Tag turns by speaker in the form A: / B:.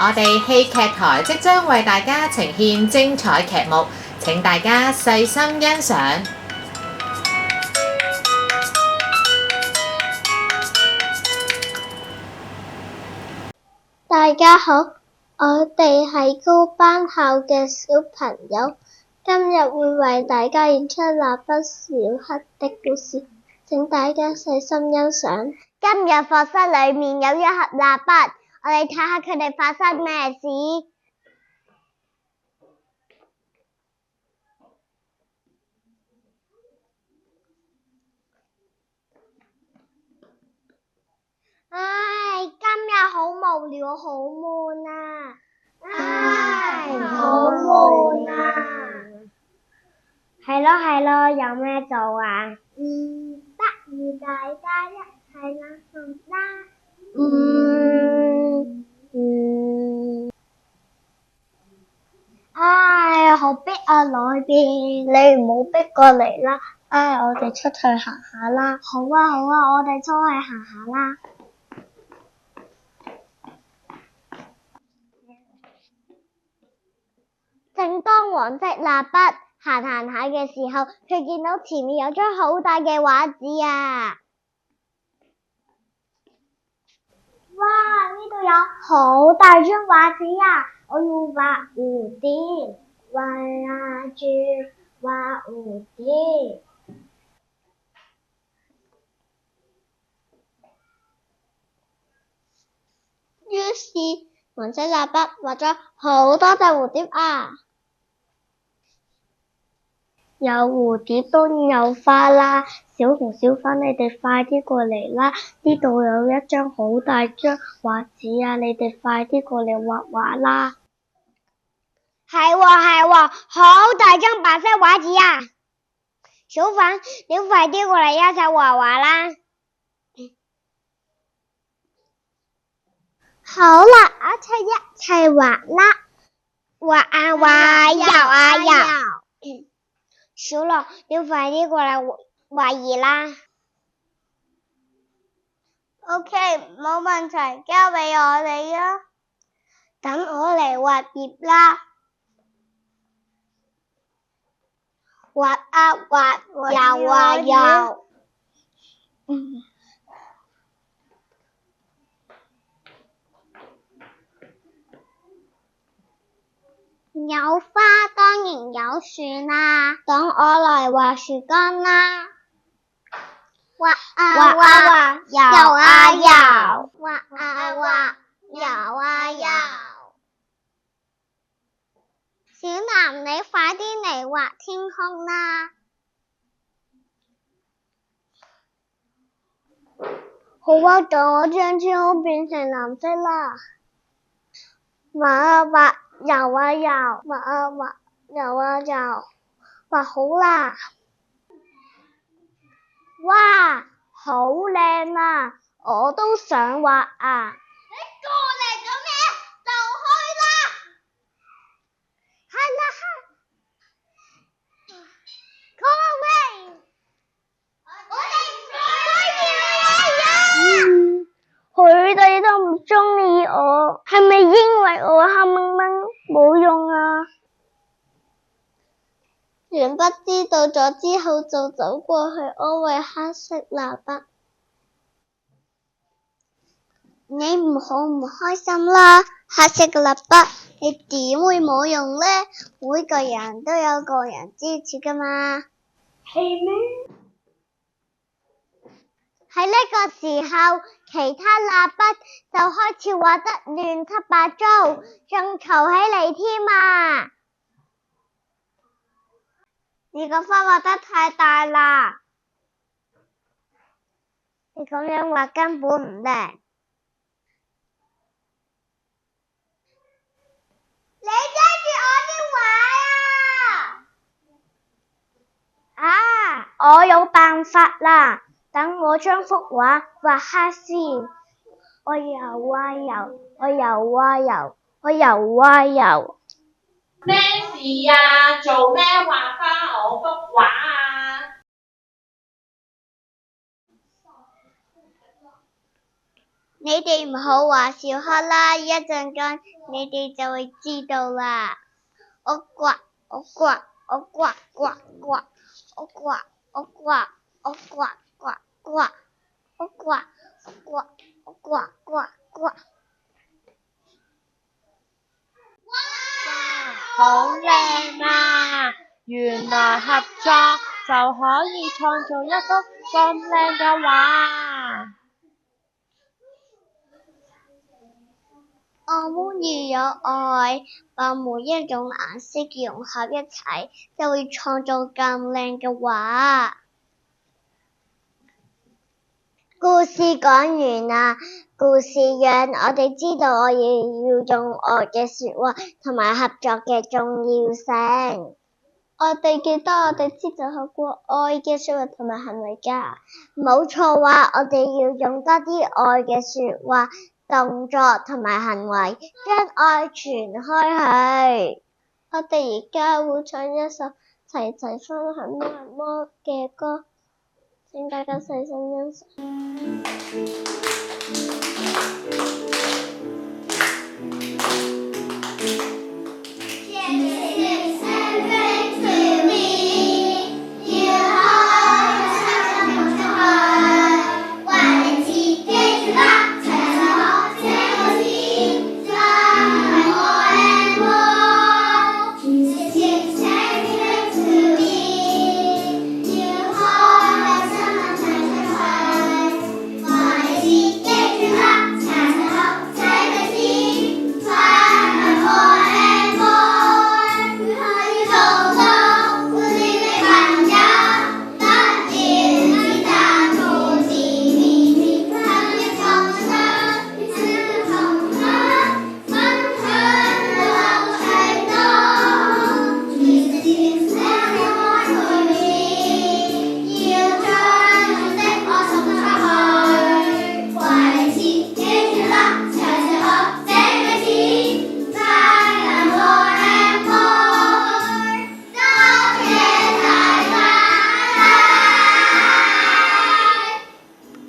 A: 我哋戲劇台即將為大家呈現精彩劇目，請大家細心欣賞。
B: 大家好，我哋係高班校嘅小朋友，今日會為大家演出蠟筆小黑的故事，請大家細心欣賞。
C: 今日課室裏面有一盒蠟筆，我哋睇下佢哋發生咩事。今日好無聊，好悶啊！好悶啊！係咯，有咩做啊？不如大家一齊冷靜啦。好逼啊，裏邊，你唔好逼過嚟啦。
B: 我哋出去行下啦。
C: 好啊，我哋出去行下啦。正當黃色蠟筆行下嘅時候，佢見到前面有張好大嘅畫紙啊！哇，呢度有好大張畫紙啊！我要畫蝴蝶，畫住畫蝴蝶。
B: 於是黃色蠟筆畫咗好多隻蝴蝶啊！有蝴蝶當然有花啦，小紅小花你哋快啲過嚟啦！呢度有一張好大張畫紙啊，你哋快啲過嚟畫畫啦！
C: 係喎，好大張白色畫紙啊！小粉，你快啲過嚟一齊畫畫啦！
B: 好啦，一齊畫啦！
C: 畫啊畫，游啊游。小樂，你快啲過嚟畫葉啦。OK， 冇問題，交俾我哋啊。等我嚟畫葉啦。畫啊畫，游啊游。有花當然有樹啦，等我嚟畫樹幹啦。畫啊畫，游啊游，畫啊畫，游啊游。小南，你快啲嚟畫天空啦。好啊，等我將天空變成藍色啦。畫啊畫，游啊游，畫啊畫，游啊游，畫好啦！哇，好靚啊！我都想畫啊！你過嚟做咩？就去啦！係啦，救命！我哋佢哋都唔鍾意我，係咪因為我黑掹掹冇用啊？
B: 鉛筆知道咗之後就走過去安慰黑色蠟筆。
C: 你唔好唔開心啦，黑色嘅蠟筆，你點會冇用呢？每個人都有個人支持㗎嘛。係咩？喺呢個時候，其他蠟筆就開始畫得亂七八糟，仲嘈起嚟添啊！你個花畫得太大啦，你咁樣畫根本唔靚。你遮住我啲畫啊！我有辦法啦，等我將幅畫畫黑先。我游啊游，我游啊游，我游啊游。
A: 咩事啊？做咩畫花我幅畫啊？
C: 你哋唔好話小黑啦，一陣間你哋就會知道啦。我呱我呱我呱呱呱我呱我呱我呱呱呱我呱我呱我呱呱呱。
D: 好靚啊！原來合作就可以創造一幅咁靚嘅畫。
C: 我們要有愛，把每一種顏色融合一齊，就會創造更靚嘅畫。故事講完啦，故事讓我哋知道我哋要用愛嘅說話同埋合作嘅重要性。我哋記得我哋知道學過愛嘅說話同埋行為㗎。冇錯話，我哋要用多啲愛嘅說話、動作同埋行為，將愛傳開去。我哋而家會唱一首齊齊分享媽媽嘅歌，請大家細心欣賞。